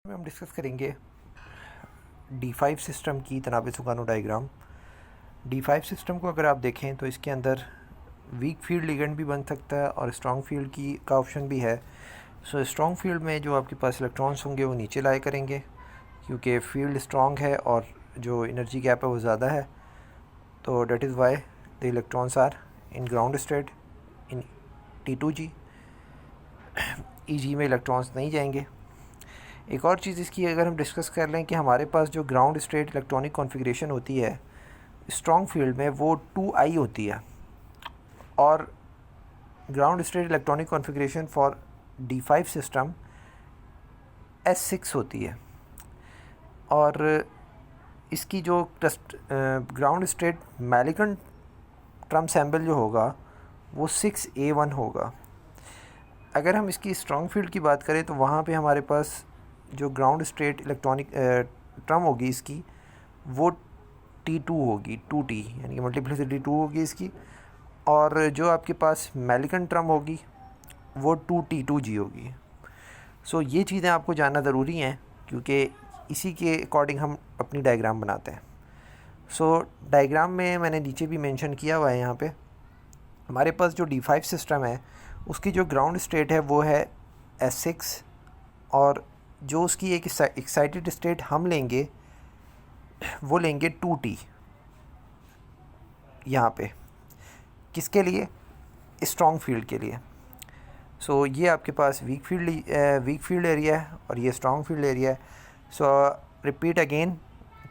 में हम डिस्कस करेंगे D5 सिस्टम की तनाबे सुगानो डायग्राम। D5 सिस्टम को अगर आप देखें तो इसके अंदर वीक फील्ड लिगेंड भी बन सकता है और स्ट्रॉन्ग फील्ड की का ऑप्शन भी है। सो स्ट्रॉन्ग फील्ड में जो आपके पास इलेक्ट्रॉन्स होंगे वो नीचे लाए करेंगे क्योंकि फील्ड स्ट्रॉन्ग है और जो एनर्जी गैप है वो ज़्यादा है। तो that is why the electrons are in ground state in T2G। EG में इलेक्ट्रॉन्स नहीं जाएंगे। एक और चीज़ इसकी अगर हम डिस्कस कर लें कि हमारे पास जो ग्राउंड स्टेट इलेक्ट्रॉनिक कॉन्फ़िगरेशन होती है स्ट्रॉन्ग फील्ड में वो 2I होती है और ground state electronic configuration for D5 system S6 होती है और इसकी जो ग्राउंड स्टेट मैलिकन ट्रम सैम्बल जो होगा वो 6A1 होगा। अगर हम इसकी स्ट्रॉन्ग फील्ड की बात करें तो वहाँ पे हमारे पास जो ग्राउंड स्टेट इलेक्ट्रॉनिक ट्रम होगी इसकी वो T2 होगी, 2T यानी कि मल्टीप्लिसिटी 2 होगी इसकी। और जो आपके पास मैलिकन ट्रम होगी वो 2T2G होगी। सो ये चीज़ें आपको जानना ज़रूरी हैं क्योंकि इसी के अकॉर्डिंग हम अपनी डायग्राम बनाते हैं। सो डायग्राम में मैंने नीचे भी मेंशन किया हुआ है, यहाँ पे हमारे पास जो D5 सिस्टम है उसकी जो ग्राउंड स्टेट है वो है S6 और जो उसकी एक एक्साइटेड स्टेट हम लेंगे वो लेंगे 2T यहाँ पे। किसके लिए? स्ट्रॉन्ग फील्ड के लिए। सो ये आपके पास वीक फील्ड एरिया है और ये स्ट्रॉन्ग फील्ड एरिया है। सो रिपीट अगेन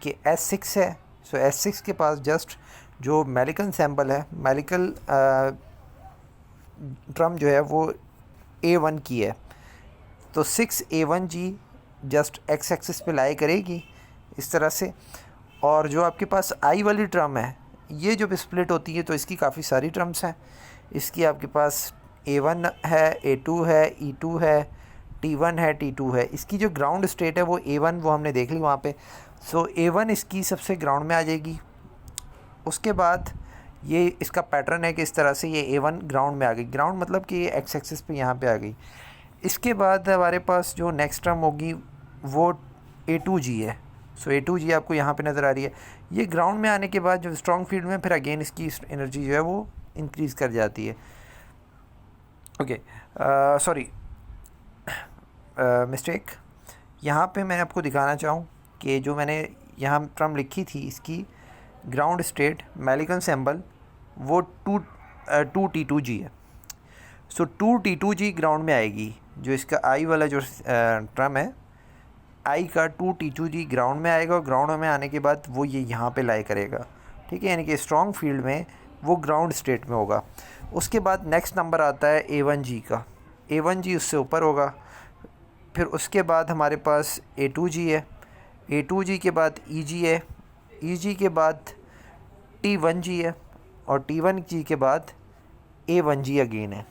कि S6 है। सो S6 के पास जस्ट जो मैलिकन सैम्पल है, मैलिकल ट्रम जो है वो A1 की है, तो 6A1G जस्ट एक्स एक्सिस पे लाई करेगी इस तरह से। और जो आपके पास I वाली ट्रम है ये जब स्प्लिट होती है तो इसकी काफ़ी सारी ट्रम्स हैं। इसकी आपके पास A1 है, A2 है, E2 है, T1 है, T2 है। इसकी जो ग्राउंड स्टेट है वो A1 वो हमने देख ली वहाँ पे। सो A1 इसकी सबसे ग्राउंड में आ जाएगी। उसके बाद ये इसका पैटर्न है कि इस तरह से ये A1 ग्राउंड में आ गई। ग्राउंड मतलब कि ये एक्स एक्सिस पे यहाँ पे आ गई। इसके बाद हमारे पास जो नेक्स्ट टर्म होगी वो A2G है। सो A2G आपको यहाँ पे नज़र आ रही है। ये ग्राउंड में आने के बाद जो स्ट्रॉन्ग फील्ड में फिर अगेन इसकी एनर्जी जो है वो इंक्रीज़ कर जाती है। Okay, sorry mistake. यहाँ पे मैं आपको दिखाना चाहूँ कि जो मैंने यहाँ टर्म लिखी थी इसकी ग्राउंड स्टेट मैलिकन सैम्बल वो 2T2G है। सो 2T2G ग्राउंड में आएगी। जो इसका I वाला जो ट्रम है I का 2T2G ग्राउंड में आएगा और ग्राउंड में आने के बाद वो ये यहाँ पे लाई करेगा, ठीक है, यानी कि स्ट्रॉन्ग फील्ड में वो ग्राउंड स्टेट में होगा। उसके बाद नेक्स्ट नंबर आता है A1G का। A1G उससे ऊपर होगा। फिर उसके बाद हमारे पास A2G है, A2G के बाद EG है, EG के बाद T1G है और T1G के बाद A1G अगेन है।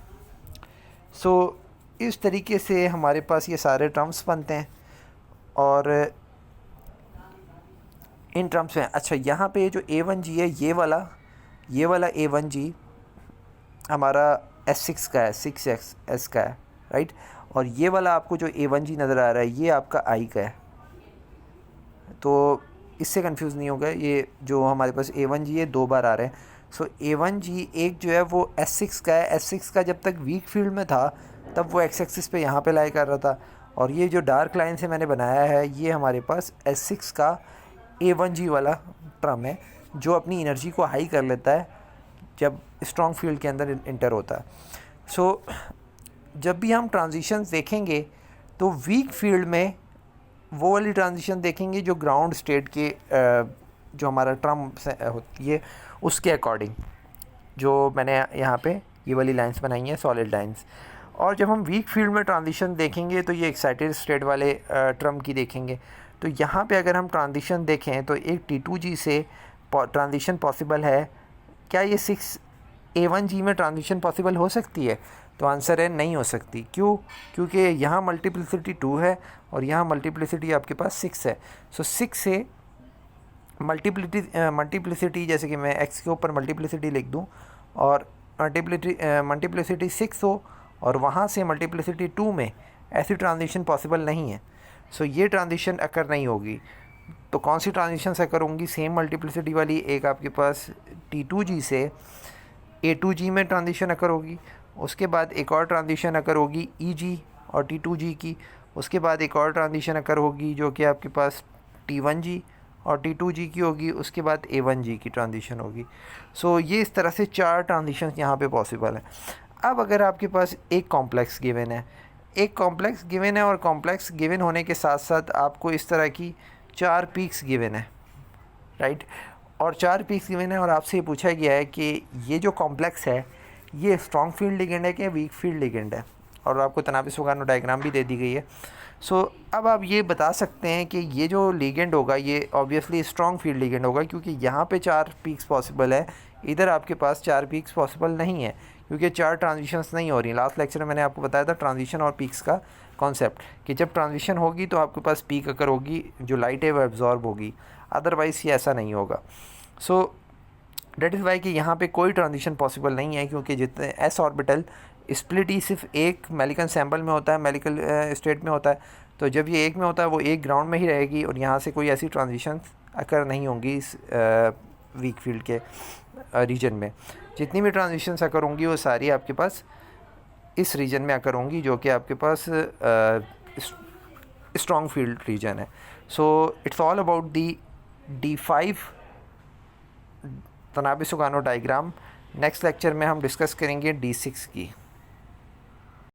सो इस तरीके से हमारे पास ये सारे टर्म्स बनते हैं और इन टर्म्स में अच्छा यहाँ पे जो A1G है ये वाला A1G हमारा S6 का है, 6S का है, राइट। और ये वाला आपको जो A1G नज़र आ रहा है ये आपका I का है। तो इससे कंफ्यूज नहीं होगा, ये जो हमारे पास A1G है 2 बार आ रहे हैं। सो A1G एक जो है वो S6 का है। S6 का जब तक वीक फील्ड में था तब वो एक्स एक्सिस पे यहाँ पे लाई कर रहा था और ये जो डार्क लाइन से मैंने बनाया है ये हमारे पास S6 का A1G वाला ट्रम है जो अपनी एनर्जी को हाई कर लेता है जब स्ट्रॉन्ग फील्ड के अंदर इंटर होता है। सो जब भी हम ट्रांजिशंस देखेंगे तो वीक फील्ड में वो वाली ट्रांजिशन देखेंगे जो ग्राउंड स्टेट के जो हमारा ट्रम होती है उसके अकॉर्डिंग, जो मैंने यहाँ पे ये वाली लाइंस बनाई हैं सॉलिड लाइंस। और जब हम वीक फील्ड में ट्रांजिशन देखेंगे तो ये एक्साइटेड स्टेट वाले ट्रम की देखेंगे। तो यहाँ पे अगर हम ट्रांजिशन देखें तो एक T2G से ट्रांजिशन पॉसिबल है। क्या ये 6A1G में ट्रांजिशन पॉसिबल हो सकती है? तो आंसर है नहीं हो सकती। क्यों? क्योंकि यहाँ मल्टीप्लिसिटी 2 है और यहाँ मल्टीप्लिसिटी आपके पास 6 है। सो 6 से मल्टीप्लिसिटी जैसे कि मैं x के ऊपर मल्टीप्लिसिटी लिख दूँ और मल्टीप्लिसिटी 6 हो और वहाँ से मल्टीप्लिसिटी 2 में ऐसी ट्रांजिशन पॉसिबल नहीं है। सो ये ट्रांजिशन अकर नहीं होगी। तो कौन सी ट्रांजिशंस अकर होंगी? सेम मल्टीप्लिसिटी वाली, एक आपके पास T2G से A2G में ट्रांजिशन अकर होगी, उसके बाद एक और ट्रांजिशन अकर होगी EG और T2G की, उसके बाद एक और ट्रांजिशन अकर होगी जो कि आपके पास T1G और T2G की होगी, उसके बाद A1G की ट्रांजिशन होगी। सो ये इस तरह से 4 ट्रांजिशन यहाँ पे पॉसिबल है। अब अगर आपके पास एक कॉम्प्लेक्स गिवन है, एक कॉम्प्लेक्स गिवन है और कॉम्प्लेक्स गिवन होने के साथ साथ आपको इस तरह की 4 पीक्स गिवन है, राइट, और 4 पीक्स गिवन है और आपसे ये पूछा गया है कि ये जो कॉम्प्लेक्स है ये स्ट्रॉन्ग फील्ड लिगेंड है कि वीक फील्ड लिगेंड है, और आपको तनाबिस-वुगानो डायग्राम भी दे दी गई है। सो अब आप ये बता सकते हैं कि ये जो लिगेंड होगा ये ऑब्वियसली स्ट्रॉन्ग फील्ड लिगेंड होगा, क्योंकि यहाँ पे 4 पीक्स पॉसिबल है, इधर आपके पास 4 पीक्स पॉसिबल नहीं है, क्योंकि 4 ट्रांजिशंस नहीं हो रही। लास्ट लेक्चर में मैंने आपको बताया था ट्रांजिशन और पीक्स का कॉन्सेप्ट, कि जब ट्रांजिशन होगी तो आपके पास पीक अकर होगी, जो लाइट है वो एब्जॉर्ब होगी, अदरवाइज़ ये ऐसा नहीं होगा। सो डेट इज़ वाई कि यहाँ पे कोई ट्रांजिशन पॉसिबल नहीं है, क्योंकि जितने एस ऑर्बिटल स्प्लिट ही सिर्फ एक मेलिकल सैम्पल में होता है, मेलिकल स्टेट में होता है, तो जब ये एक में होता है वो एक ग्राउंड में ही रहेगी और यहाँ से कोई ऐसी ट्रांजिशन अकर नहीं होंगी इस वीक फील्ड के रीजन में। जितनी भी ट्रांजिशन अकर होंगी वो सारी आपके पास इस रीजन में अकर होंगी, जो कि आपके पास स्ट्रॉन्ग फील्ड रीजन है। So it's all about the D5 Tanabe Sugano diagram. Next lecture में हम डिस्कस करेंगे D6 की।